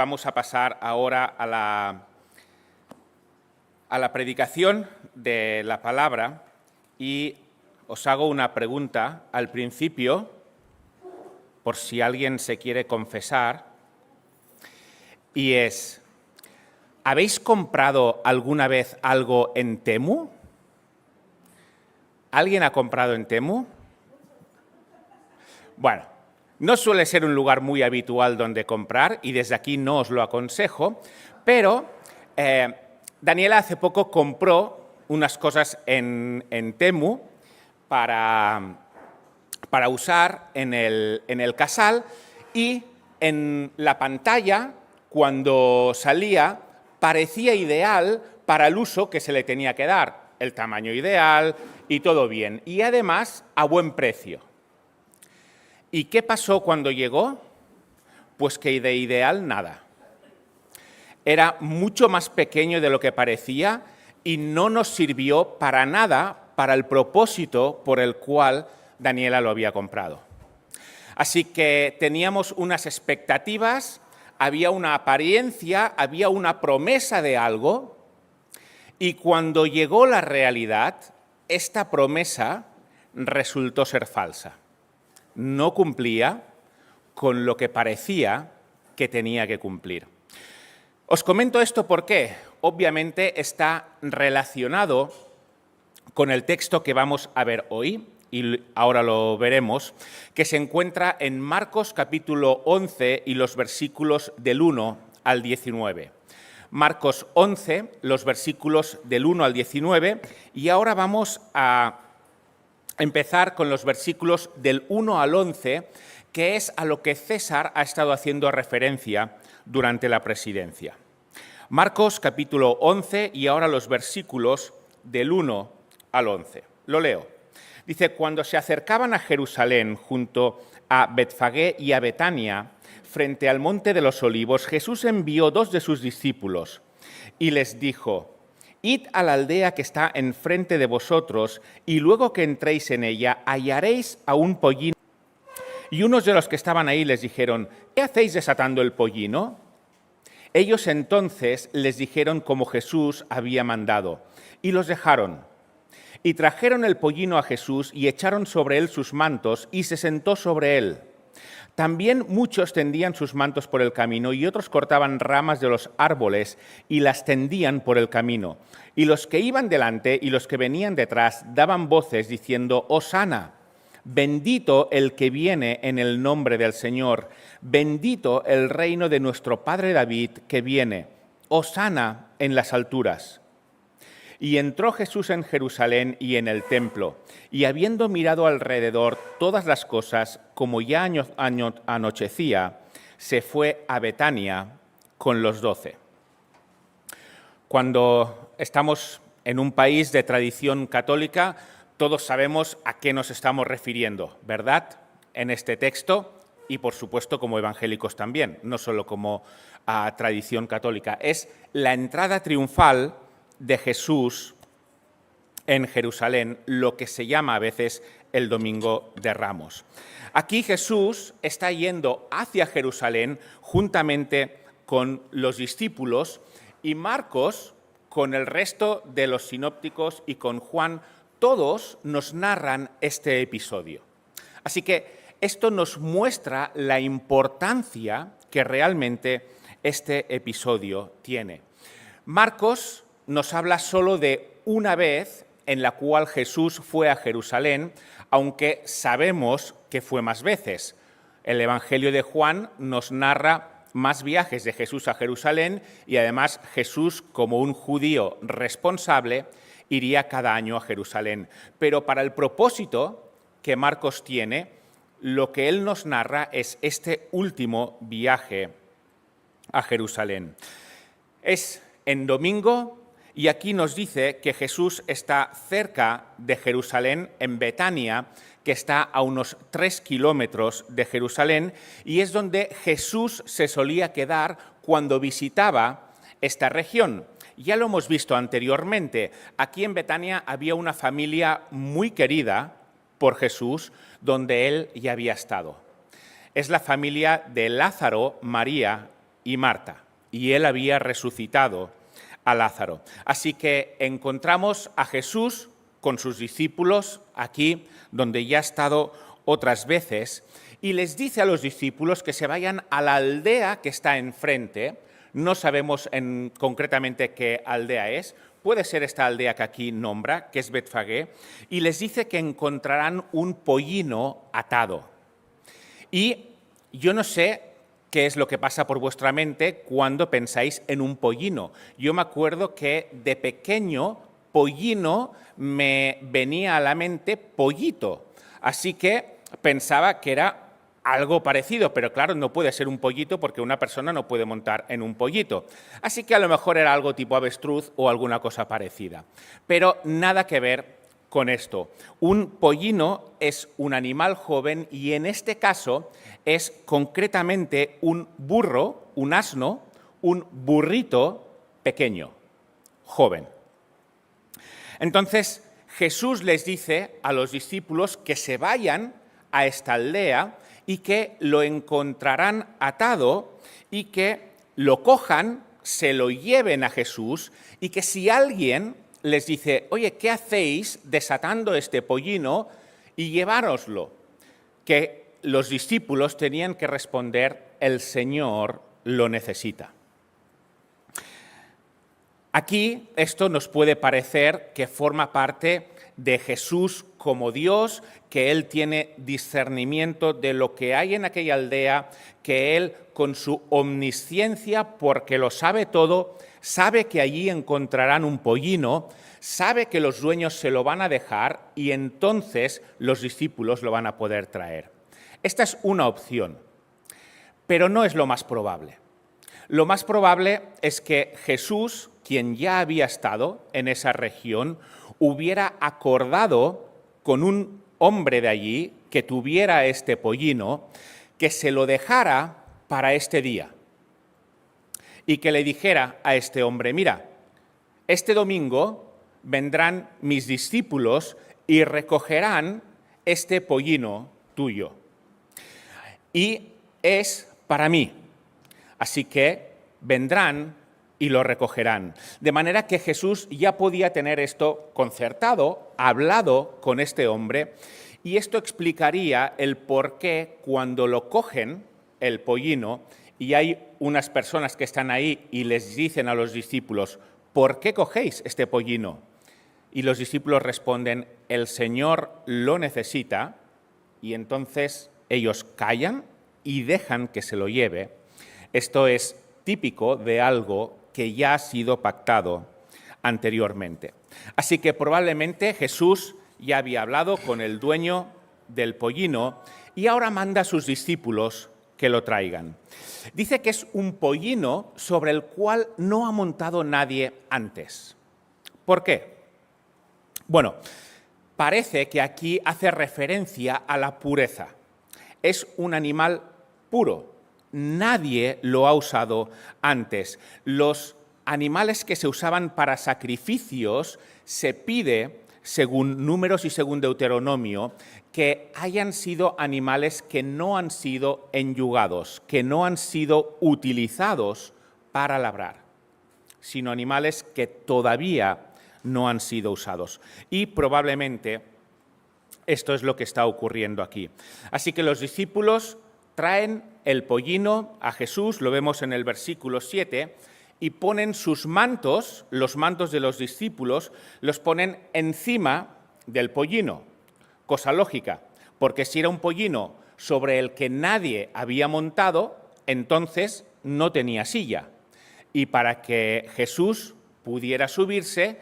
Vamos a pasar ahora a la predicación de la palabra y os hago una pregunta al principio, por si alguien se quiere confesar, y es: ¿habéis comprado alguna vez algo en Temu? ¿Alguien ha comprado en Temu? Bueno, no suele ser un lugar muy habitual donde comprar y desde aquí no os lo aconsejo, pero Daniela hace poco compró unas cosas en Temu para usar en el casal, y en la pantalla, cuando salía, parecía ideal para el uso que se le tenía que dar, el tamaño ideal y todo bien, y además a buen precio. ¿Y qué pasó cuando llegó? Pues que de ideal nada. Era mucho más pequeño de lo que parecía y no nos sirvió para nada para el propósito por el cual Daniela lo había comprado. Así que teníamos unas expectativas, había una apariencia, había una promesa de algo, y cuando llegó la realidad, esta promesa resultó ser falsa. No cumplía con lo que parecía que tenía que cumplir. Os comento esto porque, obviamente, está relacionado con el texto que vamos a ver hoy, y ahora lo veremos, que se encuentra en Marcos capítulo 11 y los versículos del 1 al 19. Marcos 11, los versículos del 1 al 19, y ahora vamos a empezar con los versículos del 1 al 11, que es a lo que César ha estado haciendo referencia durante la presidencia. Marcos capítulo 11 y ahora los versículos del 1 al 11. Lo leo. Dice: cuando se acercaban a Jerusalén junto a Betfagé y a Betania, frente al monte de los Olivos, Jesús envió 2 de sus discípulos y les dijo: id a la aldea que está enfrente de vosotros, y luego que entréis en ella, hallaréis a un pollino. Y unos de los que estaban ahí les dijeron: ¿qué hacéis desatando el pollino? Ellos entonces les dijeron como Jesús había mandado, y los dejaron. Y trajeron el pollino a Jesús, y echaron sobre él sus mantos, y se sentó sobre él. También muchos tendían sus mantos por el camino, y otros cortaban ramas de los árboles y las tendían por el camino. Y los que iban delante y los que venían detrás daban voces diciendo: Hosana, bendito el que viene en el nombre del Señor, bendito el reino de nuestro padre David que viene, Hosana en las alturas. Y entró Jesús en Jerusalén y en el templo, y habiendo mirado alrededor todas las cosas, como ya anochecía, se fue a Betania con los 12. Cuando estamos en un país de tradición católica, todos sabemos a qué nos estamos refiriendo, ¿verdad? En este texto, y por supuesto como evangélicos también, no solo como a tradición católica. Es la entrada triunfal de Jesús en Jerusalén, lo que se llama a veces el Domingo de Ramos. Aquí Jesús está yendo hacia Jerusalén juntamente con los discípulos, y Marcos, con el resto de los sinópticos y con Juan, todos nos narran este episodio. Así que esto nos muestra la importancia que realmente este episodio tiene. Marcos nos habla solo de una vez en la cual Jesús fue a Jerusalén, aunque sabemos que fue más veces. El Evangelio de Juan nos narra más viajes de Jesús a Jerusalén, y además Jesús, como un judío responsable, iría cada año a Jerusalén. Pero para el propósito que Marcos tiene, lo que él nos narra es este último viaje a Jerusalén. Es en domingo, y aquí nos dice que Jesús está cerca de Jerusalén, en Betania, que está a unos 3 kilómetros de Jerusalén, y es donde Jesús se solía quedar cuando visitaba esta región. Ya lo hemos visto anteriormente. Aquí en Betania había una familia muy querida por Jesús, donde él ya había estado. Es la familia de Lázaro, María y Marta, y él había resucitado a Lázaro. Así que encontramos a Jesús con sus discípulos aquí, donde ya ha estado otras veces, y les dice a los discípulos que se vayan a la aldea que está enfrente. No sabemos concretamente qué aldea es. Puede ser esta aldea que aquí nombra, que es Betfagé, y les dice que encontrarán un pollino atado. Y yo no sé qué es lo que pasa por vuestra mente cuando pensáis en un pollino. Yo me acuerdo que de pequeño, pollino me venía a la mente pollito. Así que pensaba que era algo parecido, pero claro, no puede ser un pollito porque una persona no puede montar en un pollito. Así que a lo mejor era algo tipo avestruz o alguna cosa parecida. Pero nada que ver con esto. Un pollino es un animal joven y en este caso es concretamente un burro, un asno, un burrito pequeño, joven. Entonces Jesús les dice a los discípulos que se vayan a esta aldea y que lo encontrarán atado y que lo cojan, se lo lleven a Jesús y que si alguien les dice, oye, ¿qué hacéis desatando este pollino y llevároslo? Que los discípulos tenían que responder, el Señor lo necesita. Aquí esto nos puede parecer que forma parte de Jesús como Dios, que Él tiene discernimiento de lo que hay en aquella aldea, que Él con su omnisciencia, porque lo sabe todo, sabe que allí encontrarán un pollino, sabe que los dueños se lo van a dejar y entonces los discípulos lo van a poder traer. Esta es una opción, pero no es lo más probable. Lo más probable es que Jesús, quien ya había estado en esa región, hubiera acordado con un hombre de allí que tuviera este pollino, que se lo dejara para este día y que le dijera a este hombre, mira, este domingo vendrán mis discípulos y recogerán este pollino tuyo. Y es para mí. Así que vendrán y lo recogerán. De manera que Jesús ya podía tener esto concertado, hablado con este hombre, y esto explicaría el por qué cuando lo cogen, el pollino, y hay unas personas que están ahí y les dicen a los discípulos, ¿por qué cogéis este pollino? Y los discípulos responden, el Señor lo necesita, y entonces ellos callan y dejan que se lo lleve. Esto es típico de algo que ya ha sido pactado anteriormente. Así que probablemente Jesús ya había hablado con el dueño del pollino y ahora manda a sus discípulos que lo traigan. Dice que es un pollino sobre el cual no ha montado nadie antes. ¿Por qué? Bueno, parece que aquí hace referencia a la pureza. Es un animal puro. Nadie lo ha usado antes. Los animales que se usaban para sacrificios se pide, según Números y según Deuteronomio, que hayan sido animales que no han sido enyugados, que no han sido utilizados para labrar, sino animales que todavía no han sido usados. Y probablemente esto es lo que está ocurriendo aquí. Así que los discípulos traen el pollino a Jesús, lo vemos en el versículo 7, y ponen sus mantos, los mantos de los discípulos, los ponen encima del pollino. Cosa lógica, porque si era un pollino sobre el que nadie había montado, entonces no tenía silla. Y para que Jesús pudiera subirse,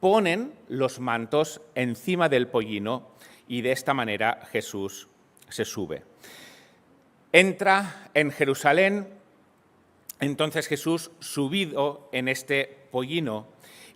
ponen los mantos encima del pollino y de esta manera Jesús se sube. Entra en Jerusalén, entonces Jesús subido en este pollino,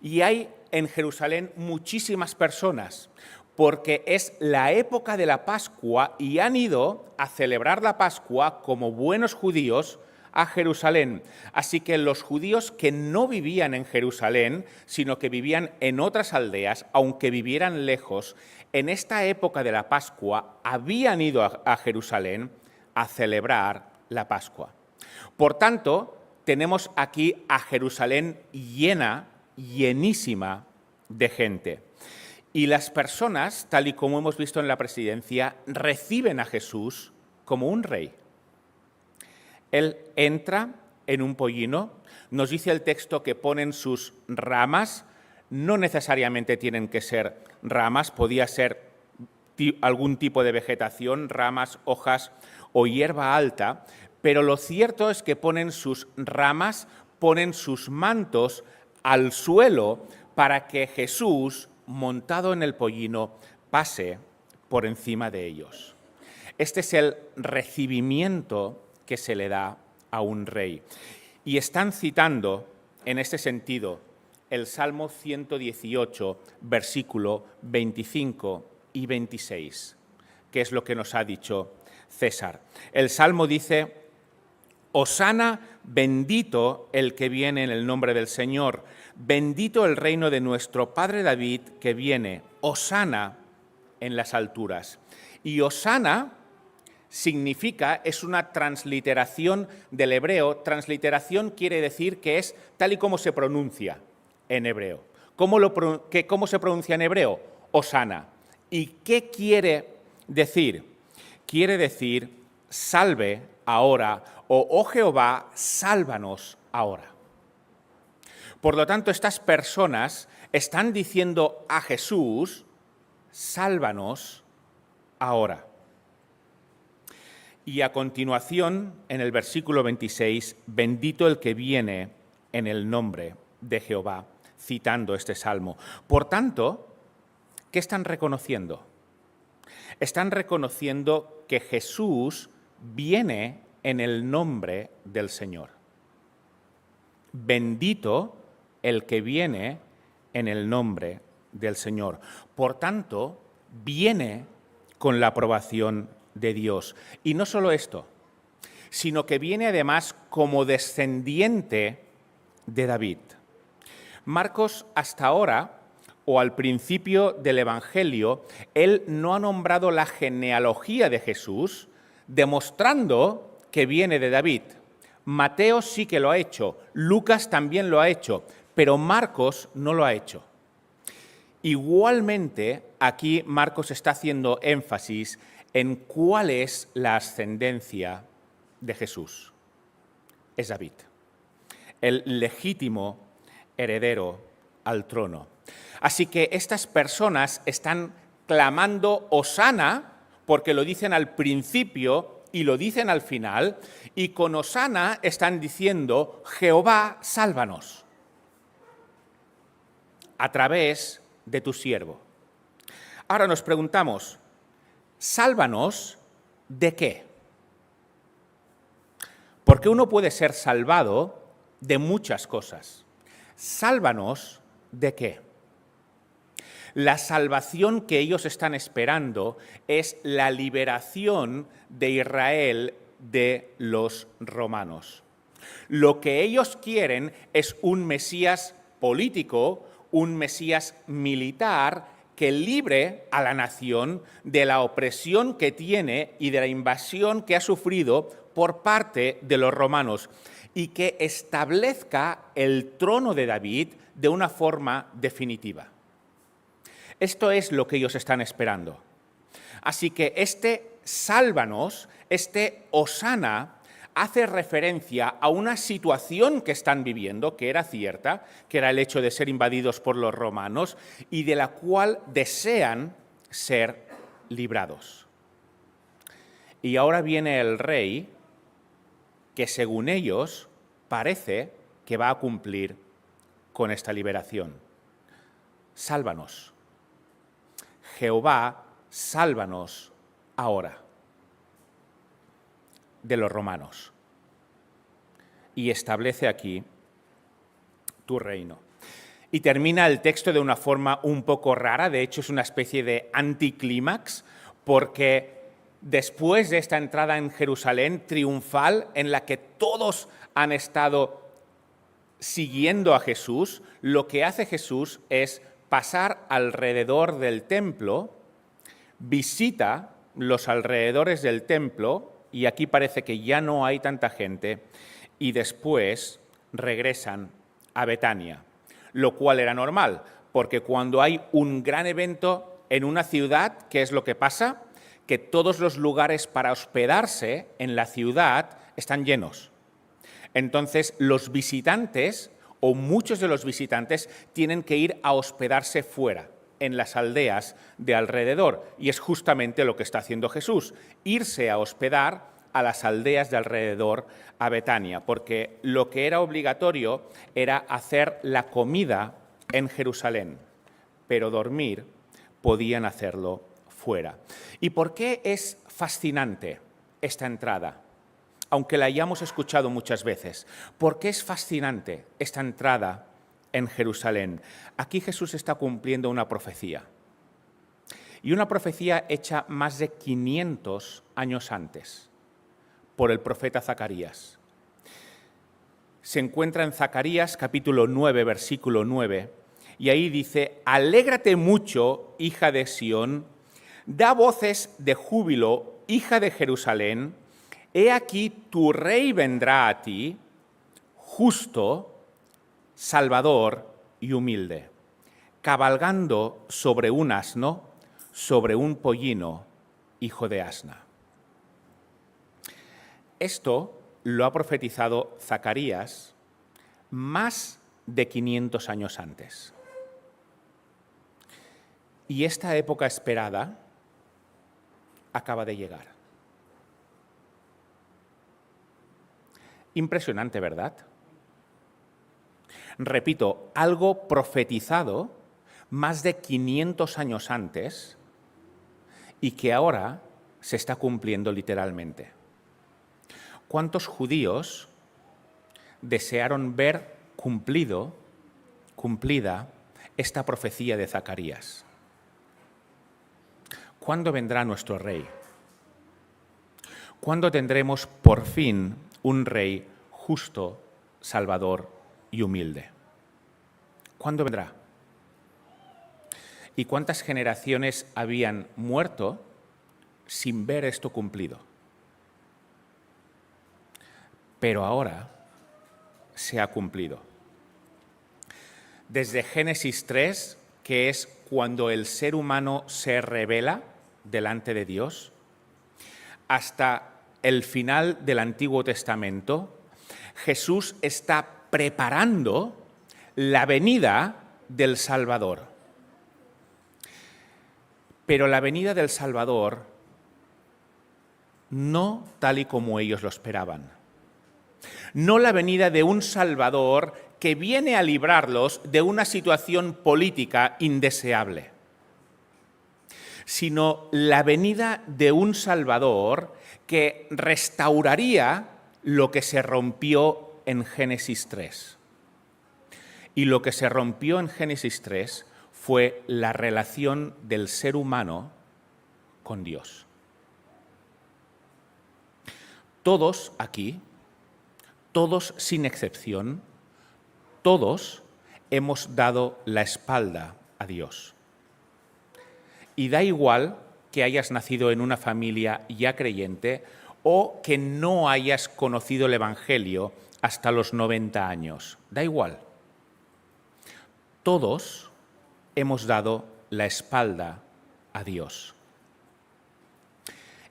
y hay en Jerusalén muchísimas personas, porque es la época de la Pascua y han ido a celebrar la Pascua como buenos judíos a Jerusalén. Así que los judíos que no vivían en Jerusalén, sino que vivían en otras aldeas, aunque vivieran lejos, en esta época de la Pascua habían ido a Jerusalén a celebrar la Pascua. Por tanto, tenemos aquí a Jerusalén llena, llenísima de gente. Y las personas, tal y como hemos visto en la presidencia, reciben a Jesús como un rey. Él entra en un pollino, nos dice el texto que ponen sus ramas, no necesariamente tienen que ser ramas, podía ser algún tipo de vegetación, ramas, hojas o hierba alta, pero lo cierto es que ponen sus ramas, ponen sus mantos al suelo para que Jesús, montado en el pollino, pase por encima de ellos. Este es el recibimiento que se le da a un rey. Y están citando, en este sentido, el Salmo 118, versículo 25 y 26, que es lo que nos ha dicho César. El Salmo dice: Hosana, bendito el que viene en el nombre del Señor, bendito el reino de nuestro Padre David que viene, Hosana en las alturas. Y Hosana significa, es una transliteración del hebreo. Transliteración quiere decir que es tal y como se pronuncia en hebreo. ¿Cómo se pronuncia en hebreo? Hosana. ¿Y qué quiere decir? Quiere decir, salve ahora, o oh Jehová, sálvanos ahora. Por lo tanto, estas personas están diciendo a Jesús, sálvanos ahora. Y a continuación, en el versículo 26, bendito el que viene en el nombre de Jehová, citando este salmo. Por tanto, ¿qué están reconociendo? Están reconociendo que Jesús viene en el nombre del Señor. Bendito el que viene en el nombre del Señor. Por tanto, viene con la aprobación de Dios. Y no solo esto, sino que viene además como descendiente de David. Marcos hasta ahora, o al principio del Evangelio, él no ha nombrado la genealogía de Jesús, demostrando que viene de David. Mateo sí que lo ha hecho, Lucas también lo ha hecho, pero Marcos no lo ha hecho. Igualmente, aquí Marcos está haciendo énfasis en cuál es la ascendencia de Jesús. Es David, el legítimo heredero al trono. Así que estas personas están clamando Hosana, porque lo dicen al principio y lo dicen al final, y con Hosana están diciendo, Jehová, sálvanos, a través de tu siervo. Ahora nos preguntamos, ¿sálvanos de qué? Porque uno puede ser salvado de muchas cosas. ¿Sálvanos de qué? La salvación que ellos están esperando es la liberación de Israel de los romanos. Lo que ellos quieren es un Mesías político, un Mesías militar que libre a la nación de la opresión que tiene y de la invasión que ha sufrido por parte de los romanos y que establezca el trono de David de una forma definitiva. Esto es lo que ellos están esperando. Así que este sálvanos, este Hosana, hace referencia a una situación que están viviendo, que era cierta, que era el hecho de ser invadidos por los romanos y de la cual desean ser librados. Y ahora viene el rey que, según ellos, parece que va a cumplir con esta liberación. Sálvanos. Jehová, sálvanos ahora de los romanos y establece aquí tu reino. Y termina el texto de una forma un poco rara, de hecho es una especie de anticlímax, porque después de esta entrada en Jerusalén triunfal, en la que todos han estado siguiendo a Jesús, lo que hace Jesús es pasar alrededor del templo, visita los alrededores del templo, y aquí parece que ya no hay tanta gente, y después regresan a Betania, lo cual era normal, porque cuando hay un gran evento en una ciudad, ¿qué es lo que pasa? Que todos los lugares para hospedarse en la ciudad están llenos. Entonces, los visitantes, o muchos de los visitantes, tienen que ir a hospedarse fuera, en las aldeas de alrededor. Y es justamente lo que está haciendo Jesús, irse a hospedar a las aldeas de alrededor, a Betania, porque lo que era obligatorio era hacer la comida en Jerusalén, pero dormir podían hacerlo fuera. ¿Y por qué es fascinante esta entrada? Aunque la hayamos escuchado muchas veces. ¿Por qué es fascinante esta entrada en Jerusalén? Aquí Jesús está cumpliendo una profecía. Y una profecía hecha más de 500 años antes por el profeta Zacarías. Se encuentra en Zacarías capítulo 9, versículo 9, y ahí dice: «Alégrate mucho, hija de Sión, da voces de júbilo, hija de Jerusalén, he aquí tu rey vendrá a ti, justo, salvador y humilde, cabalgando sobre un asno, sobre un pollino, hijo de asna». Esto lo ha profetizado Zacarías más de 500 años antes. Y esta época esperada acaba de llegar. Impresionante, ¿verdad? Repito, algo profetizado más de 500 años antes y que ahora se está cumpliendo literalmente. ¿Cuántos judíos desearon ver cumplida esta profecía de Zacarías? ¿Cuándo vendrá nuestro rey? ¿Cuándo tendremos por fin un rey justo, salvador y humilde? ¿Cuándo vendrá? ¿Y cuántas generaciones habían muerto sin ver esto cumplido? Pero ahora se ha cumplido. Desde Génesis 3, que es cuando el ser humano se revela delante de Dios, hasta el final del Antiguo Testamento, Jesús está preparando la venida del Salvador. Pero la venida del Salvador no tal y como ellos lo esperaban. No la venida de un Salvador que viene a librarlos de una situación política indeseable, sino la venida de un Salvador que restauraría lo que se rompió en Génesis 3. Y lo que se rompió en Génesis 3 fue la relación del ser humano con Dios. Todos aquí, todos sin excepción, todos hemos dado la espalda a Dios. Y da igual que hayas nacido en una familia ya creyente o que no hayas conocido el Evangelio hasta los 90 años. Da igual. Todos hemos dado la espalda a Dios.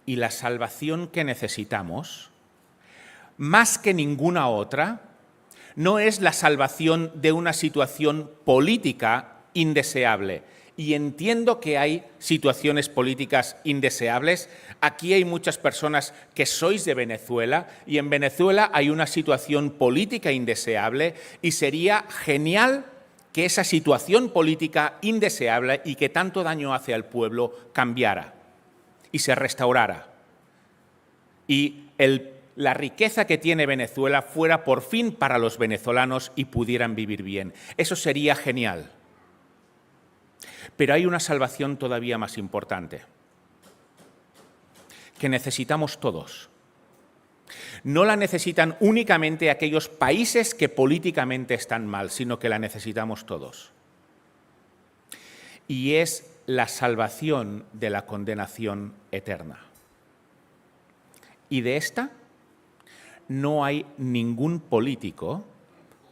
Y la salvación que necesitamos, más que ninguna otra, no es la salvación de una situación política indeseable. Y entiendo que hay situaciones políticas indeseables. Aquí hay muchas personas que sois de Venezuela y en Venezuela hay una situación política indeseable y sería genial que esa situación política indeseable y que tanto daño hace al pueblo cambiara y se restaurara. Y la riqueza que tiene Venezuela fuera por fin para los venezolanos y pudieran vivir bien. Eso sería genial. Pero hay una salvación todavía más importante, que necesitamos todos. No la necesitan únicamente aquellos países que políticamente están mal, sino que la necesitamos todos. Y es la salvación de la condenación eterna. Y de esta no hay ningún político,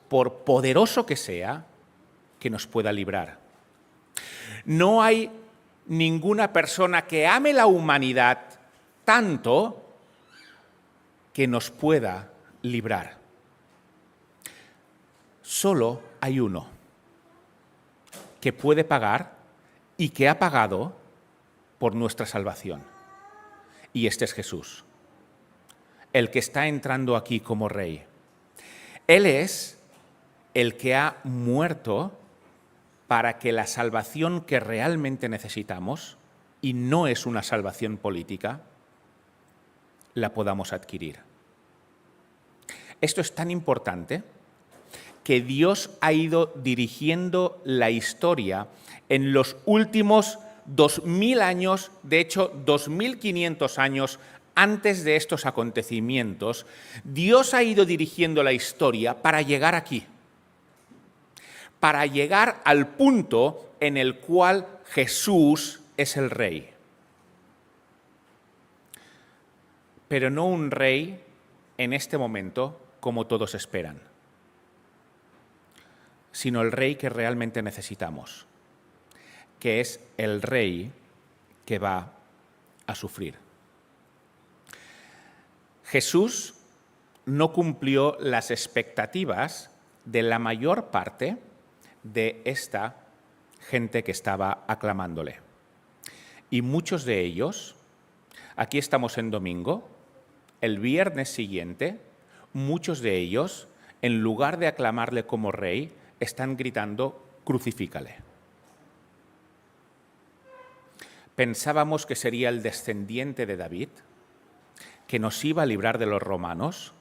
por poderoso que sea, que nos pueda librar. No hay ninguna persona que ame la humanidad tanto que nos pueda librar. Solo hay uno que puede pagar y que ha pagado por nuestra salvación. Y este es Jesús, el que está entrando aquí como Rey. Él es el que ha muerto para que la salvación que realmente necesitamos, y no es una salvación política, la podamos adquirir. Esto es tan importante que Dios ha ido dirigiendo la historia en los últimos 2000 años, de hecho 2500 años antes de estos acontecimientos. Dios ha ido dirigiendo la historia para llegar aquí, para llegar al punto en el cual Jesús es el Rey. Pero no un rey en este momento como todos esperan, sino el Rey que realmente necesitamos, que es el Rey que va a sufrir. Jesús no cumplió las expectativas de la mayor parte de esta gente que estaba aclamándole. Y muchos de ellos, aquí estamos en domingo, el viernes siguiente, muchos de ellos, en lugar de aclamarle como Rey, están gritando: crucifícale. Pensábamos que sería el descendiente de David, que nos iba a librar de los romanos.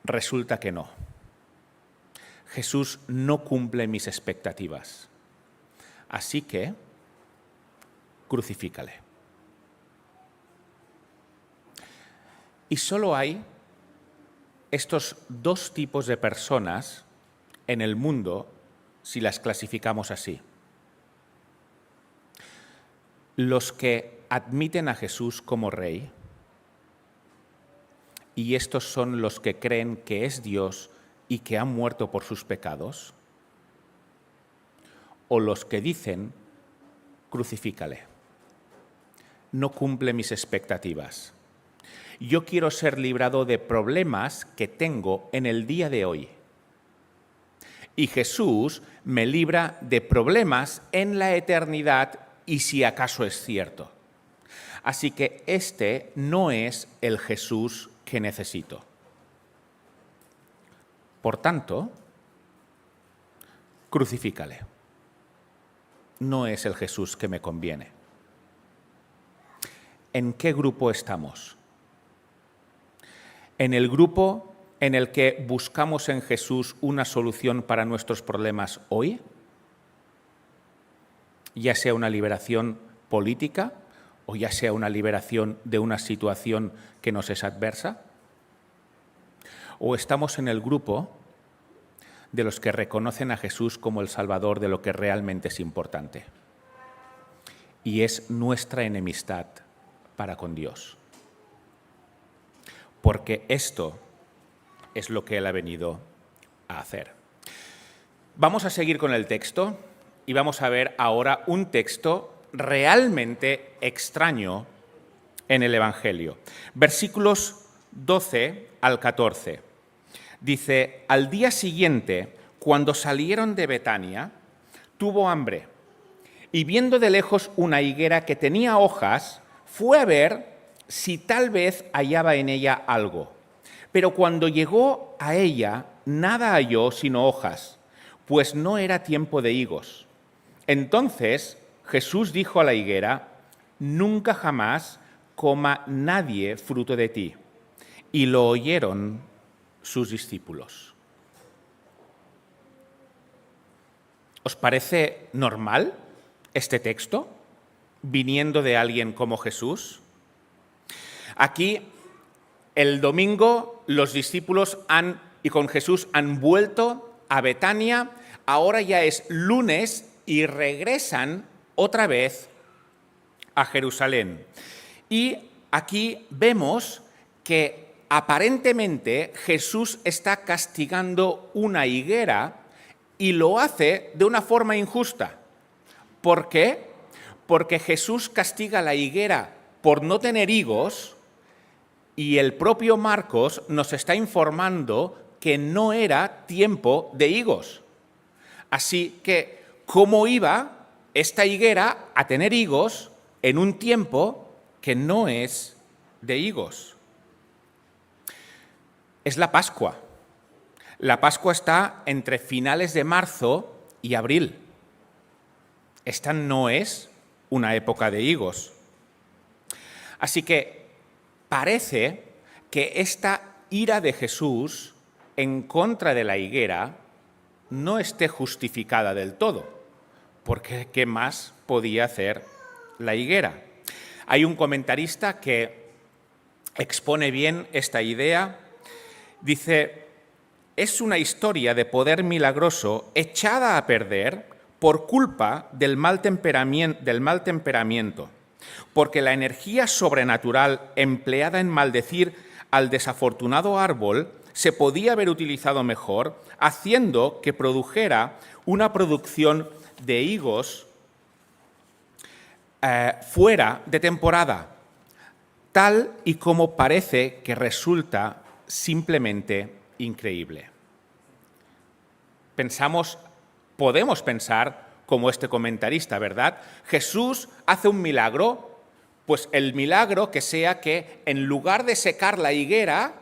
Resulta que no. Jesús no cumple mis expectativas. Así que, crucifícale. Y solo hay estos dos tipos de personas en el mundo si las clasificamos así. Los que admiten a Jesús como Rey, y estos son los que creen que es Dios y que ha muerto por sus pecados, o los que dicen: crucifícale, no cumple mis expectativas. Yo quiero ser librado de problemas que tengo en el día de hoy. Y Jesús me libra de problemas en la eternidad, y si acaso es cierto. Así que este no es el Jesús que necesito. Por tanto, crucifícale. No es el Jesús que me conviene. ¿En qué grupo estamos? ¿En el grupo en el que buscamos en Jesús una solución para nuestros problemas hoy? Ya sea una liberación política o ya sea una liberación de una situación que nos es adversa. ¿O estamos en el grupo de los que reconocen a Jesús como el Salvador de lo que realmente es importante? Y es nuestra enemistad para con Dios. Porque esto es lo que Él ha venido a hacer. Vamos a seguir con el texto y vamos a ver ahora un texto realmente extraño en el Evangelio. Versículos 12 al 14. Dice: al día siguiente, cuando salieron de Betania, tuvo hambre, y viendo de lejos una higuera que tenía hojas, fue a ver si tal vez hallaba en ella algo. Pero cuando llegó a ella, nada halló sino hojas, pues no era tiempo de higos. Entonces Jesús dijo a la higuera: nunca jamás coma nadie fruto de ti. Y lo oyeron sus discípulos. ¿Os parece normal este texto, viniendo de alguien como Jesús? Aquí, el domingo, los discípulos y con Jesús han vuelto a Betania. Ahora ya es lunes y regresan otra vez a Jerusalén. Y aquí vemos que aparentemente Jesús está castigando una higuera y lo hace de una forma injusta. ¿Por qué? Porque Jesús castiga a la higuera por no tener higos y el propio Marcos nos está informando que no era tiempo de higos. Así que, ¿cómo iba esta higuera a tener higos en un tiempo que no es de higos? Es la Pascua. La Pascua está entre finales de marzo y abril. Esta no es una época de higos. Así que parece que esta ira de Jesús en contra de la higuera no esté justificada del todo, porque ¿qué más podía hacer la higuera? Hay un comentarista que expone bien esta idea. Dice, es una historia de poder milagroso echada a perder por culpa del mal temperamento, porque la energía sobrenatural empleada en maldecir al desafortunado árbol se podía haber utilizado mejor, haciendo que produjera una producción de higos fuera de temporada, tal y como parece que resulta simplemente increíble. Podemos pensar como este comentarista, ¿verdad? Jesús hace un milagro, pues el milagro que sea que en lugar de secar la higuera,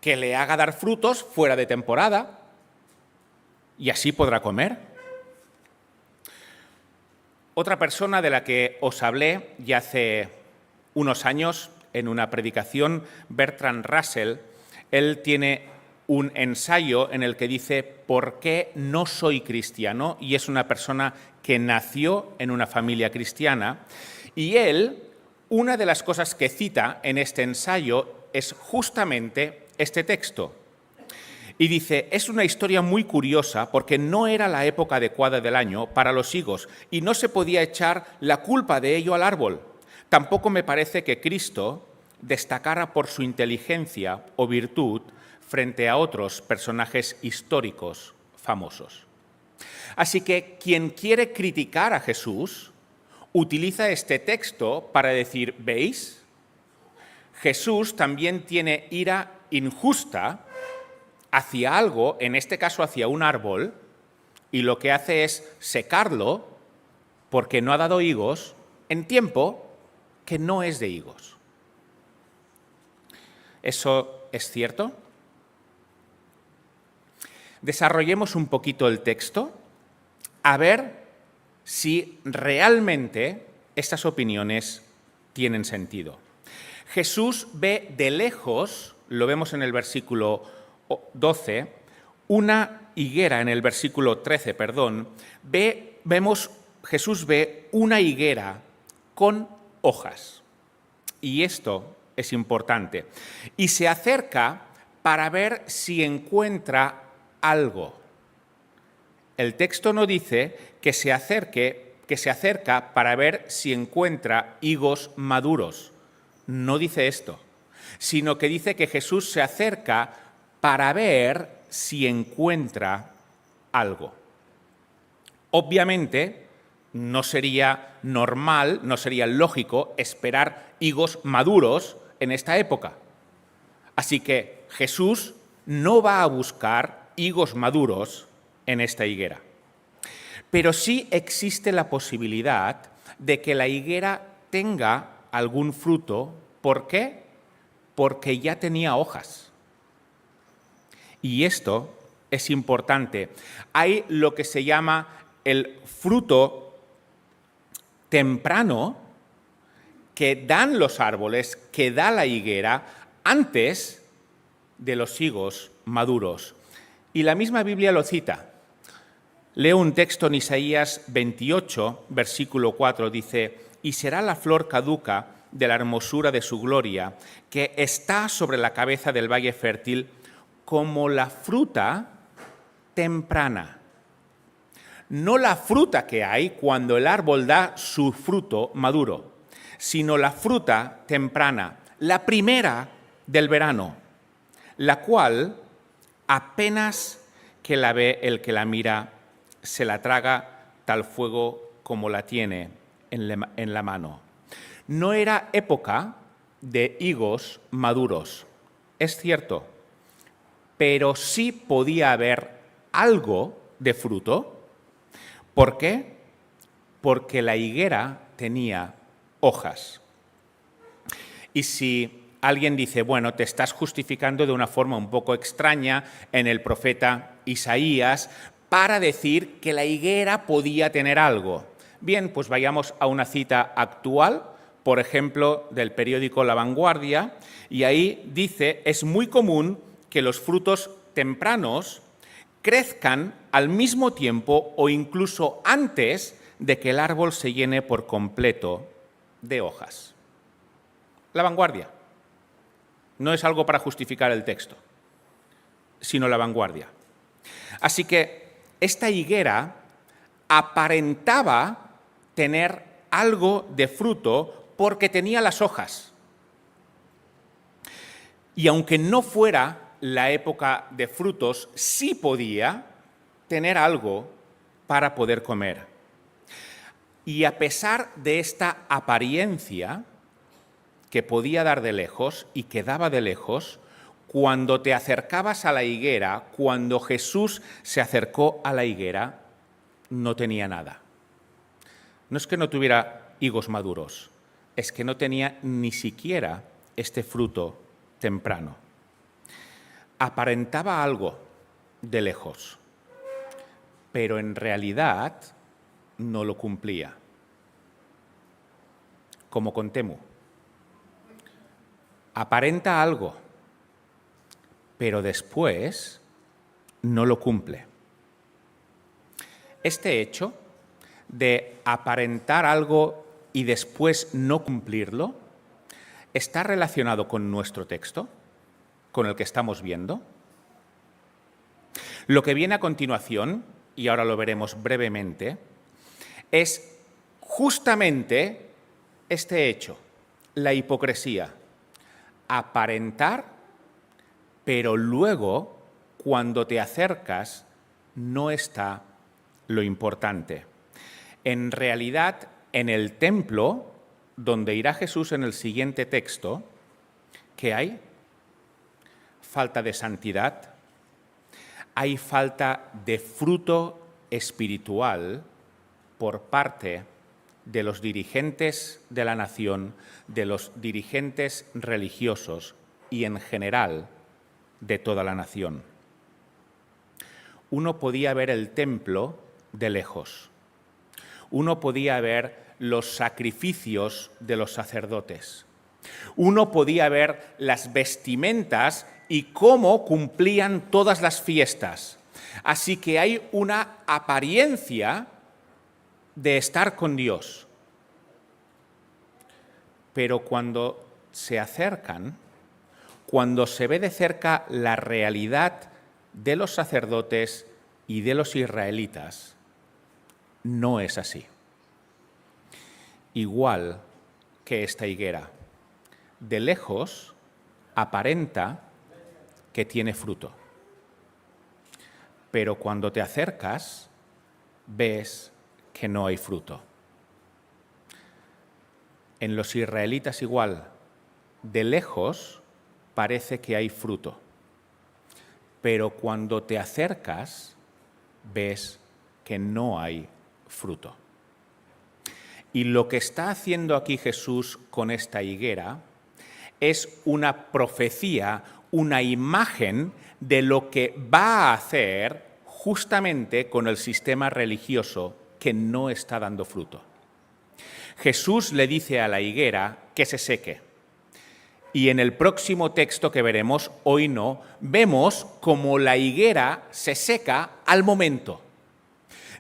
que le haga dar frutos fuera de temporada, y así podrá comer. Otra persona de la que os hablé ya hace unos años en una predicación, Bertrand Russell, él tiene un ensayo en el que dice ¿por qué no soy cristiano? Y es una persona que nació en una familia cristiana. Y él, una de las cosas que cita en este ensayo es justamente este texto. Y dice, es una historia muy curiosa porque no era la época adecuada del año para los higos y no se podía echar la culpa de ello al árbol. Tampoco me parece que Cristo destacara por su inteligencia o virtud frente a otros personajes históricos famosos. Así que quien quiere criticar a Jesús utiliza este texto para decir, ¿veis? Jesús también tiene ira injusta hacia algo, en este caso hacia un árbol, y lo que hace es secarlo porque no ha dado higos en tiempo que no es de higos. ¿Eso es cierto? Desarrollemos un poquito el texto a ver si realmente estas opiniones tienen sentido. Jesús ve de lejos, lo vemos en el versículo 12, una higuera, en el versículo 13, perdón, Jesús ve una higuera con hojas. Y esto es importante. Y se acerca para ver si encuentra algo. El texto no dice que se acerca para ver si encuentra higos maduros. No dice esto, sino que dice que Jesús se acerca para ver si encuentra algo. Obviamente, no sería normal, no sería lógico esperar higos maduros en esta época. Así que Jesús no va a buscar higos maduros en esta higuera. Pero sí existe la posibilidad de que la higuera tenga algún fruto. ¿Por qué? Porque ya tenía hojas. Y esto es importante. Hay lo que se llama el fruto temprano que dan los árboles, que da la higuera, antes de los higos maduros. Y la misma Biblia lo cita. Leo un texto en Isaías 28, versículo 4, dice, «Y será la flor caduca de la hermosura de su gloria, que está sobre la cabeza del valle fértil, como la fruta temprana». No la fruta que hay cuando el árbol da su fruto maduro, sino la fruta temprana, la primera del verano. la cual apenas que la ve el que la mira, se la traga tal fuego como la tiene en la mano. No era época de higos maduros, es cierto, pero sí podía haber algo de fruto. ¿Por qué? Porque la higuera tenía hojas. Y si alguien dice, bueno, te estás justificando de una forma un poco extraña en el profeta Isaías para decir que la higuera podía tener algo. Bien, pues vayamos a una cita actual, por ejemplo, del periódico La Vanguardia, y ahí dice, es muy común que los frutos tempranos crezcan al mismo tiempo o incluso antes de que el árbol se llene por completo de hojas. La Vanguardia. No es algo para justificar el texto, sino La Vanguardia. Así que esta higuera aparentaba tener algo de fruto porque tenía las hojas. Y aunque no fuera la época de frutos, sí podía tener algo para poder comer. Y a pesar de esta apariencia que podía dar de lejos y que daba de lejos, cuando te acercabas a la higuera, cuando Jesús se acercó a la higuera, no tenía nada. No es que no tuviera higos maduros, es que no tenía ni siquiera este fruto temprano. Aparentaba algo de lejos, pero en realidad no lo cumplía. Como con Temu. Aparenta algo, pero después no lo cumple. Este hecho de aparentar algo y después no cumplirlo está relacionado con nuestro texto, con el que estamos viendo. Lo que viene a continuación, y ahora lo veremos brevemente, es justamente este hecho, la hipocresía. Aparentar, pero luego, cuando te acercas, no está lo importante. En realidad, en el templo, donde irá Jesús en el siguiente texto, ¿qué hay? Falta de santidad, hay falta de fruto espiritual por parte de los dirigentes de la nación, de los dirigentes religiosos y en general de toda la nación. Uno podía ver el templo de lejos. Uno podía ver los sacrificios de los sacerdotes. Uno podía ver las vestimentas y cómo cumplían todas las fiestas. Así que hay una apariencia de estar con Dios. Pero cuando se acercan, cuando se ve de cerca la realidad de los sacerdotes y de los israelitas, no es así. Igual que esta higuera, de lejos aparenta que tiene fruto, pero cuando te acercas, ves que no hay fruto. En los israelitas igual, de lejos parece que hay fruto, pero cuando te acercas, ves que no hay fruto. Y lo que está haciendo aquí Jesús con esta higuera es una profecía, una imagen de lo que va a hacer justamente con el sistema religioso que no está dando fruto. Jesús le dice a la higuera que se seque. Y en el próximo texto que veremos, hoy no, vemos cómo la higuera se seca al momento.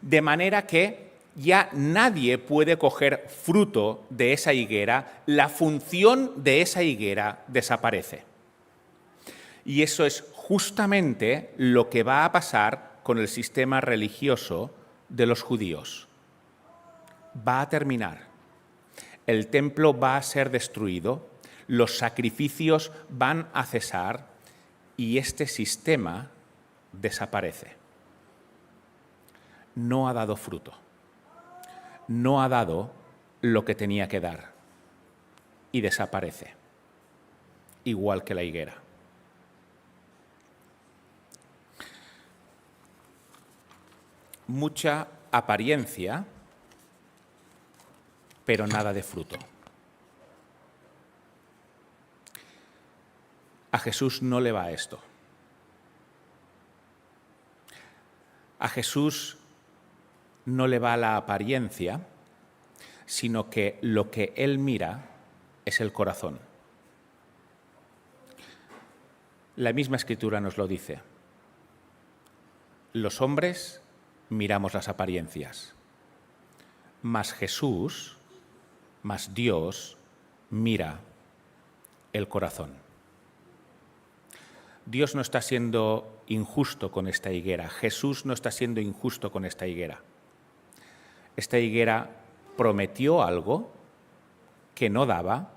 De manera que ya nadie puede coger fruto de esa higuera, la función de esa higuera desaparece. Y eso es justamente lo que va a pasar con el sistema religioso de los judíos. Va a terminar. El templo va a ser destruido, los sacrificios van a cesar y este sistema desaparece. No ha dado fruto. No ha dado lo que tenía que dar y desaparece, igual que la higuera. Mucha apariencia, pero nada de fruto. A Jesús no le va esto. A Jesús no le va la apariencia, sino que lo que Él mira es el corazón. La misma Escritura nos lo dice. Los hombres miramos las apariencias, mas Jesús, mas Dios, mira el corazón. Dios no está siendo injusto con esta higuera. Jesús no está siendo injusto con esta higuera. Esta higuera prometió algo que no daba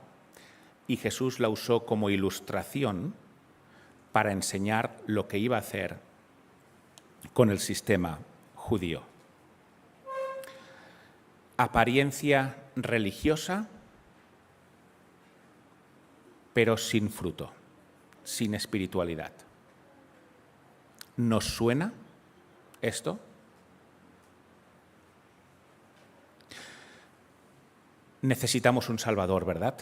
y Jesús la usó como ilustración para enseñar lo que iba a hacer con el sistema judío. Apariencia religiosa, pero sin fruto, sin espiritualidad. ¿Nos suena esto? Necesitamos un Salvador, ¿verdad?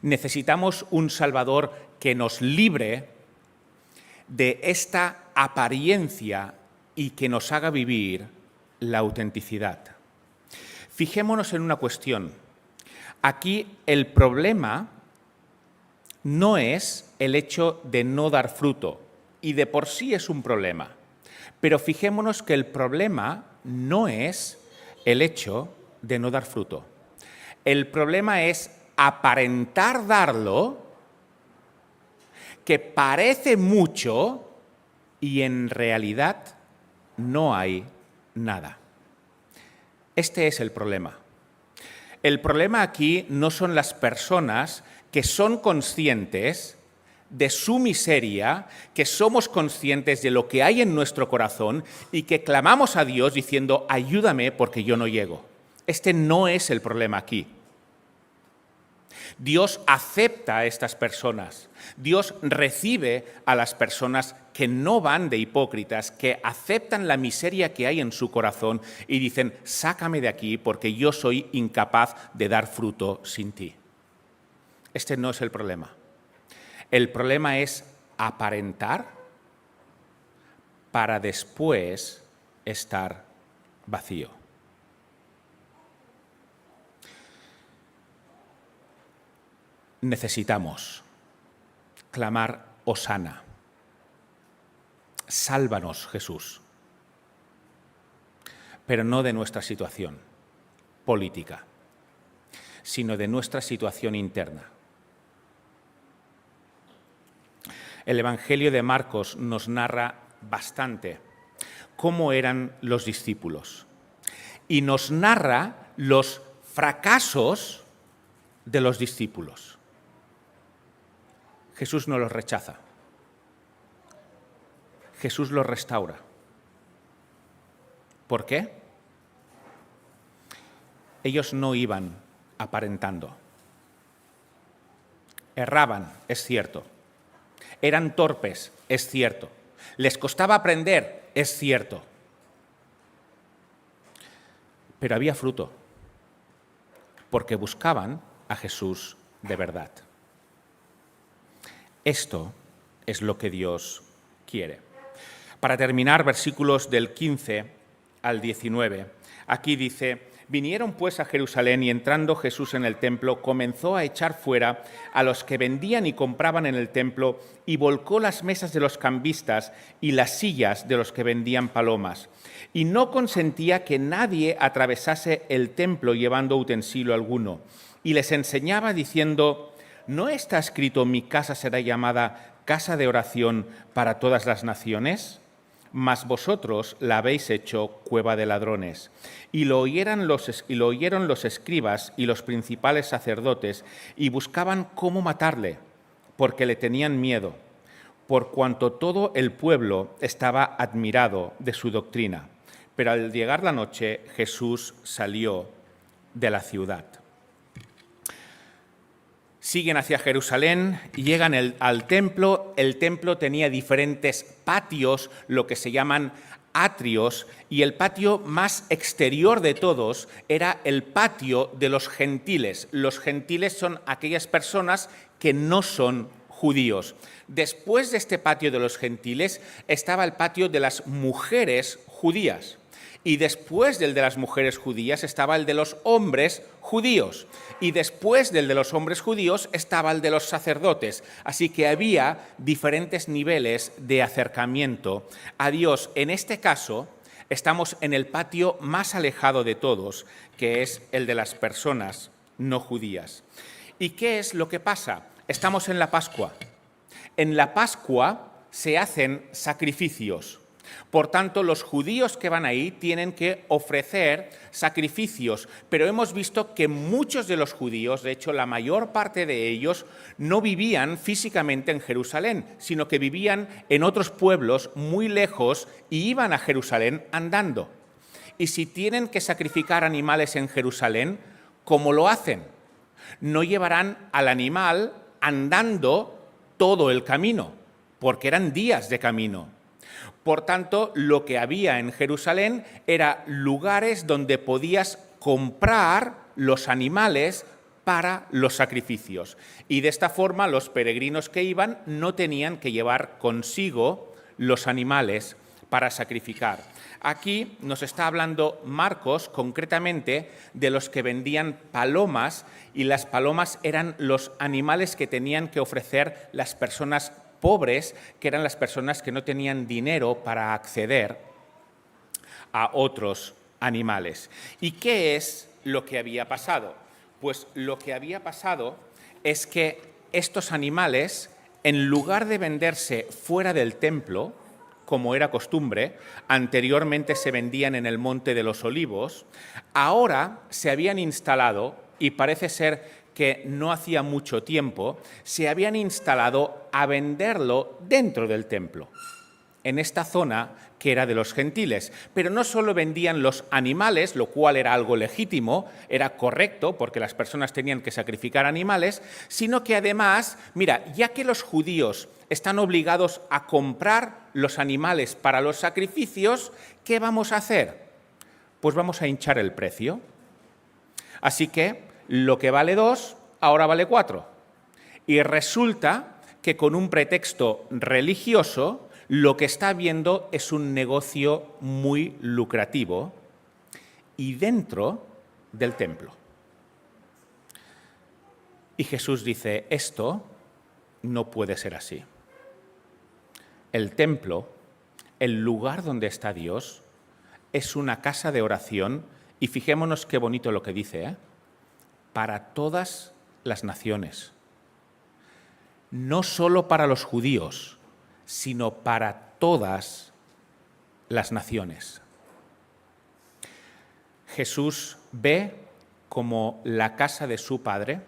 Necesitamos un Salvador que nos libre de esta apariencia y que nos haga vivir la autenticidad. Fijémonos en una cuestión. Aquí el problema no es el hecho de no dar fruto, y de por sí es un problema. Pero fijémonos que el problema no es el hecho de no dar fruto. El problema es aparentar darlo, que parece mucho y en realidad no hay nada. Este es el problema. El problema aquí no son las personas que son conscientes de su miseria, que somos conscientes de lo que hay en nuestro corazón y que clamamos a Dios diciendo, ayúdame porque yo no llego. Este no es el problema aquí. Dios acepta a estas personas. Dios recibe a las personas que no van de hipócritas, que aceptan la miseria que hay en su corazón y dicen, sácame de aquí porque yo soy incapaz de dar fruto sin ti. Este no es el problema. El problema es aparentar para después estar vacío. Necesitamos clamar Hosana. Sálvanos, Jesús. Pero no de nuestra situación política, sino de nuestra situación interna. El Evangelio de Marcos nos narra bastante cómo eran los discípulos y nos narra los fracasos de los discípulos. Jesús no los rechaza. Jesús los restaura. ¿Por qué? Ellos no iban aparentando. Erraban, es cierto. Eran torpes, es cierto. Les costaba aprender, es cierto. Pero había fruto, porque buscaban a Jesús de verdad. Esto es lo que Dios quiere. Para terminar, versículos del 15 al 19. Aquí dice, vinieron pues a Jerusalén y entrando Jesús en el templo comenzó a echar fuera a los que vendían y compraban en el templo y volcó las mesas de los cambistas y las sillas de los que vendían palomas. Y no consentía que nadie atravesase el templo llevando utensilio alguno. Y les enseñaba diciendo, ¿no está escrito mi casa será llamada casa de oración para todas las naciones? Mas vosotros la habéis hecho cueva de ladrones. Y lo oyeron los escribas y los principales sacerdotes y buscaban cómo matarle, porque le tenían miedo, por cuanto todo el pueblo estaba admirado de su doctrina. Pero al llegar la noche, Jesús salió de la ciudad. Siguen hacia Jerusalén, llegan al templo. El templo tenía diferentes patios, lo que se llaman atrios, y el patio más exterior de todos era el patio de los gentiles. Los gentiles son aquellas personas que no son judíos. Después de este patio de los gentiles estaba el patio de las mujeres judías. Y después del de las mujeres judías estaba el de los hombres judíos. Y después del de los hombres judíos estaba el de los sacerdotes. Así que había diferentes niveles de acercamiento a Dios. En este caso, estamos en el patio más alejado de todos, que es el de las personas no judías. ¿Y qué es lo que pasa? Estamos en la Pascua. En la Pascua se hacen sacrificios. Por tanto, los judíos que van ahí tienen que ofrecer sacrificios, pero hemos visto que muchos de los judíos, de hecho la mayor parte de ellos, no vivían físicamente en Jerusalén, sino que vivían en otros pueblos muy lejos y iban a Jerusalén andando. Y si tienen que sacrificar animales en Jerusalén, ¿cómo lo hacen? No llevarán al animal andando todo el camino, porque eran días de camino. Por tanto, lo que había en Jerusalén eran lugares donde podías comprar los animales para los sacrificios. Y de esta forma los peregrinos que iban no tenían que llevar consigo los animales para sacrificar. Aquí nos está hablando Marcos concretamente de los que vendían palomas, y las palomas eran los animales que tenían que ofrecer las personas pobres, que eran las personas que no tenían dinero para acceder a otros animales. ¿Y qué es lo que había pasado? Pues lo que había pasado es que estos animales, en lugar de venderse fuera del templo, como era costumbre, anteriormente se vendían en el Monte de los Olivos, ahora se habían instalado, y parece ser que no hacía mucho tiempo, se habían instalado a venderlo dentro del templo, en esta zona que era de los gentiles. Pero no solo vendían los animales, lo cual era algo legítimo, era correcto, porque las personas tenían que sacrificar animales, sino que además, mira, ya que los judíos están obligados a comprar los animales para los sacrificios, ¿qué vamos a hacer? Pues vamos a hinchar el precio. Así que lo que vale 2, ahora vale 4. Y resulta que con un pretexto religioso, lo que está habiendo es un negocio muy lucrativo y dentro del templo. Y Jesús dice, esto no puede ser así. El templo, el lugar donde está Dios, es una casa de oración, y fijémonos qué bonito lo que dice, para todas las naciones. No solo para los judíos, sino para todas las naciones. Jesús ve como la casa de su Padre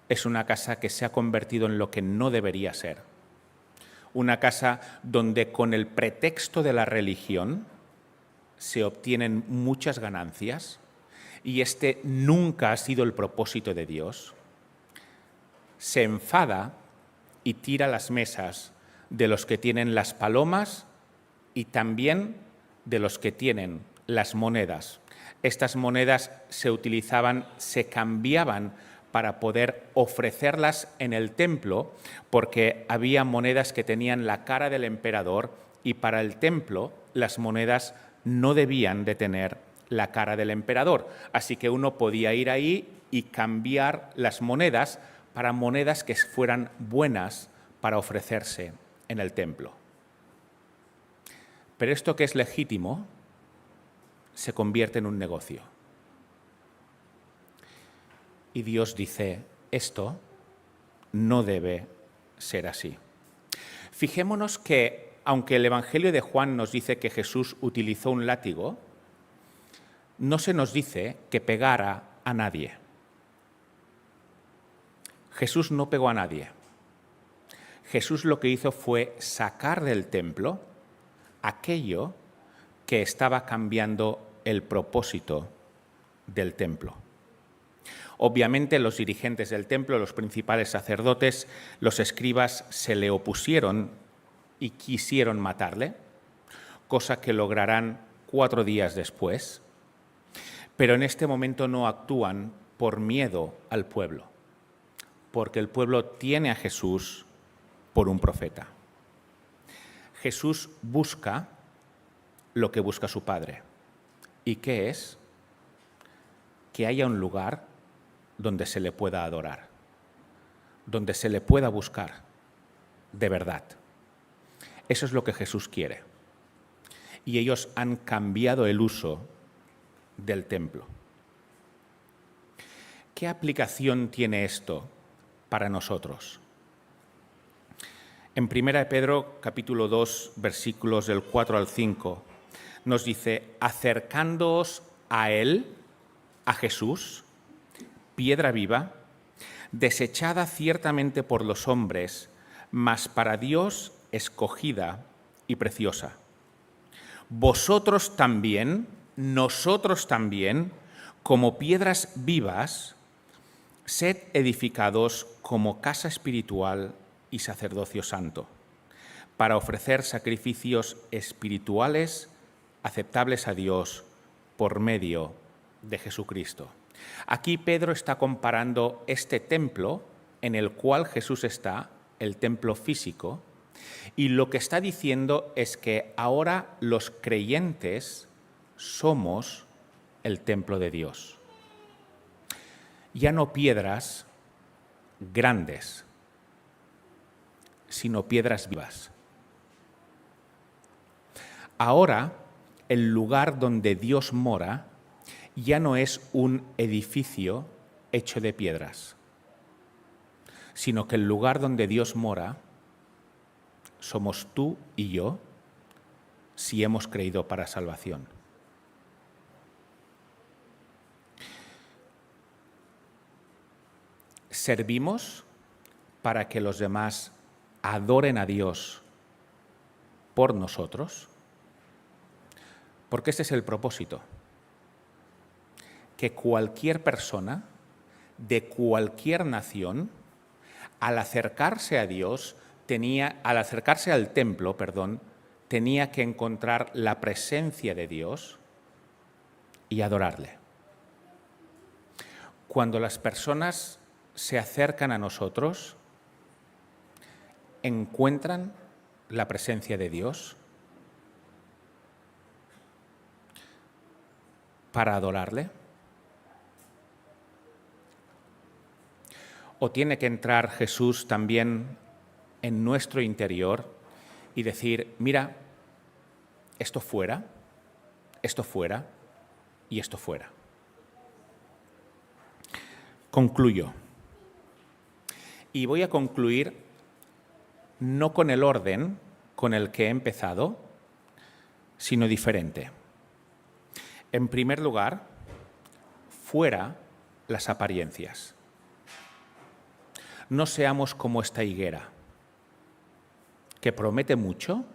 es una casa que se ha convertido en lo que no debería ser. Una casa donde con el pretexto de la religión se obtienen muchas ganancias, y este nunca ha sido el propósito de Dios. Se enfada y tira las mesas de los que tienen las palomas y también de los que tienen las monedas. Estas monedas se utilizaban, se cambiaban para poder ofrecerlas en el templo, porque había monedas que tenían la cara del emperador, y para el templo las monedas no debían de tener la cara del emperador. Así que uno podía ir ahí y cambiar las monedas para monedas que fueran buenas para ofrecerse en el templo. Pero esto que es legítimo se convierte en un negocio. Y Dios dice, esto no debe ser así. Fijémonos que, aunque el Evangelio de Juan nos dice que Jesús utilizó un látigo, no se nos dice que pegara a nadie. Jesús no pegó a nadie. Jesús lo que hizo fue sacar del templo aquello que estaba cambiando el propósito del templo. Obviamente los dirigentes del templo, los principales sacerdotes, los escribas se le opusieron y quisieron matarle, cosa que lograrán 4 días después, pero en este momento no actúan por miedo al pueblo, porque el pueblo tiene a Jesús por un profeta. Jesús busca lo que busca su Padre. ¿Y qué es? Que haya un lugar donde se le pueda adorar, donde se le pueda buscar de verdad. Eso es lo que Jesús quiere. Y ellos han cambiado el uso del templo. ¿Qué aplicación tiene esto para nosotros? En 1 Pedro, capítulo 2, versículos del 4 al 5, nos dice: acercándoos a Él, a Jesús, piedra viva, desechada ciertamente por los hombres, mas para Dios escogida y preciosa. Vosotros también, nosotros también, como piedras vivas, sed edificados como casa espiritual y sacerdocio santo, para ofrecer sacrificios espirituales aceptables a Dios por medio de Jesucristo. Aquí Pedro está comparando este templo en el cual Jesús está, el templo físico, y lo que está diciendo es que ahora los creyentes somos el templo de Dios. Ya no piedras grandes, sino piedras vivas. Ahora, el lugar donde Dios mora ya no es un edificio hecho de piedras, sino que el lugar donde Dios mora somos tú y yo, si hemos creído para salvación. Servimos para que los demás adoren a Dios por nosotros, porque este es el propósito. Que cualquier persona de cualquier nación, al acercarse a Dios, al acercarse al templo, tenía que encontrar la presencia de Dios y adorarle. Cuando las personas se acercan a nosotros, encuentran la presencia de Dios para adorarle. ¿O tiene que entrar Jesús también en nuestro interior y decir: mira, esto fuera y esto fuera? Concluyo. Y voy a concluir no con el orden con el que he empezado, sino diferente. En primer lugar, fuera las apariencias. No seamos como esta higuera, que promete mucho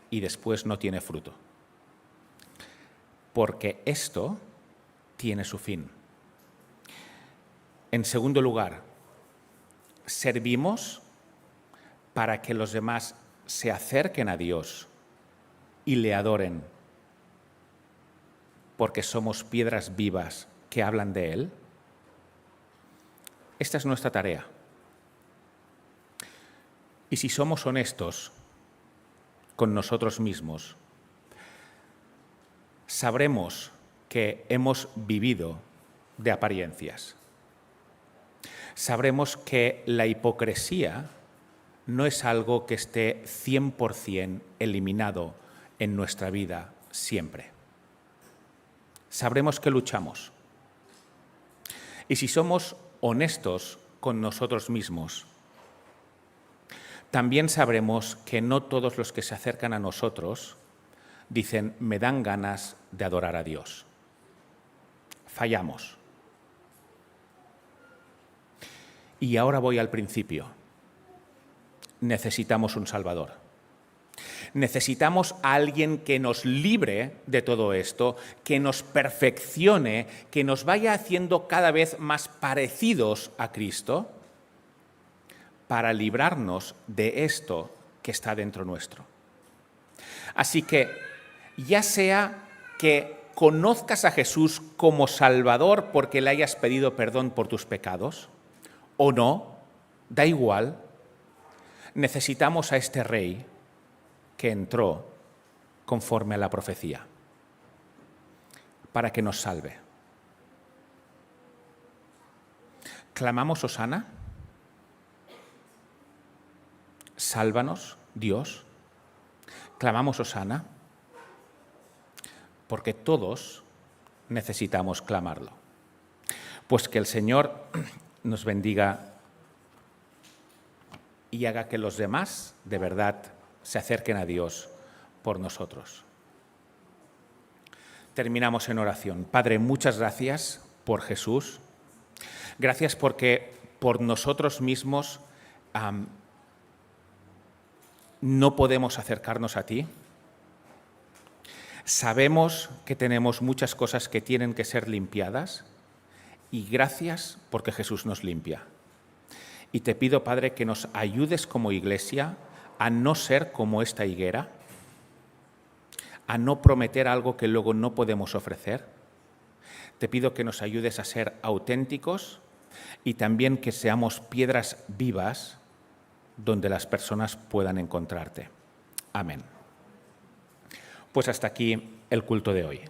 y después no tiene fruto. Porque esto tiene su fin. En segundo lugar, servimos para que los demás se acerquen a Dios y le adoren, porque somos piedras vivas que hablan de Él. Esta es nuestra tarea. Y si somos honestos con nosotros mismos, sabremos que hemos vivido de apariencias. Sabremos que la hipocresía no es algo que esté 100% eliminado en nuestra vida siempre. Sabremos que luchamos. Y si somos honestos con nosotros mismos, también sabremos que no todos los que se acercan a nosotros dicen: me dan ganas de adorar a Dios. Fallamos. Y ahora voy al principio. necesitamos un Salvador. Necesitamos a alguien que nos libre de todo esto, que nos perfeccione, que nos vaya haciendo cada vez más parecidos a Cristo para librarnos de esto que está dentro nuestro. Así que, ya sea que conozcas a Jesús como Salvador porque le hayas pedido perdón por tus pecados, o no, da igual, necesitamos a este Rey que entró conforme a la profecía, para que nos salve. ¿Clamamos Hosana? ¿Sálvanos, Dios? ¿Clamamos Hosana? Porque todos necesitamos clamarlo. Pues que el Señor nos bendiga y haga que los demás, de verdad, se acerquen a Dios por nosotros. Terminamos en oración. Padre, muchas gracias por Jesús. Gracias porque por nosotros mismos no podemos acercarnos a ti. Sabemos que tenemos muchas cosas que tienen que ser limpiadas y gracias porque Jesús nos limpia. Y te pido, Padre, que nos ayudes como iglesia a no ser como esta higuera, a no prometer algo que luego no podemos ofrecer. Te pido que nos ayudes a ser auténticos y también que seamos piedras vivas donde las personas puedan encontrarte. Amén. Pues hasta aquí el culto de hoy.